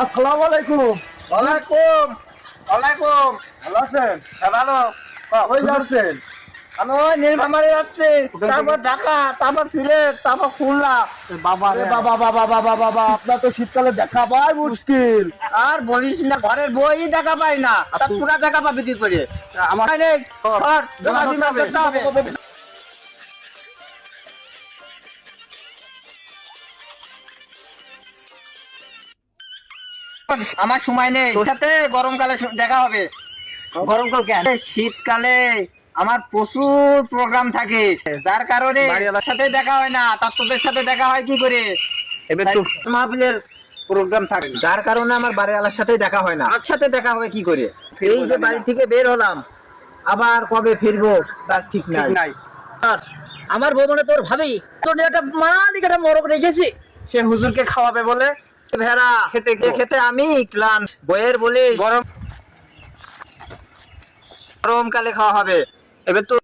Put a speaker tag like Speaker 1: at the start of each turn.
Speaker 1: আসসালামু আলাইকুম।
Speaker 2: ওয়ালাইকুম ওয়ালাইকুম।
Speaker 1: ভালো আছেন?
Speaker 2: ভালো।
Speaker 1: কই যাচ্ছেন?
Speaker 2: আমি ওই নীলফামারী যাচ্ছি, তারপর ঢাকা, তারপর সিলেট, তারপর খুলনা।
Speaker 1: বাবা রে বাবা বাবা বাবা বাবা, আপনার তো শীতকালে দেখা পাই মুশকিল।
Speaker 2: আর বলিস না, ঘরের বই দেখা পাই না, তা পুরা দেখা পাবি কি করে?
Speaker 1: আমার
Speaker 2: নেই, সর, দেখা দিন না, করতে হবে। আমার সময় নেই, তোর সাথে গরমকালে দেখা হবে। গরমকাল কেন? শীতকালে আমার প্রচুর প্রোগ্রাম থাকে, যার কারণে বাড়িওয়ালার সাথে দেখা হয় না। তার তোদের সাথে দেখা হয় কি করে?
Speaker 1: এবার তো
Speaker 2: মাহফিলের প্রোগ্রাম থাকে, যার কারণে আমার বাড়িওয়ালার সাথে দেখা হয় না। তার সাথে দেখা হবে কি করে? এই যে বাড়ি থেকে বের হলাম, আবার কবে ফিরবো তার ঠিক নাই। আর আমার ভবনে তোর ভাবি তোর একটা মালিক একটা মরক রেখেছি, সে হুজুরকে খাওয়াবে বলে। ভেড়া খেতে খেতে আমি ক্লান্ত। বইয়ের বলি গরমকালে খাওয়া হবে। এবার তো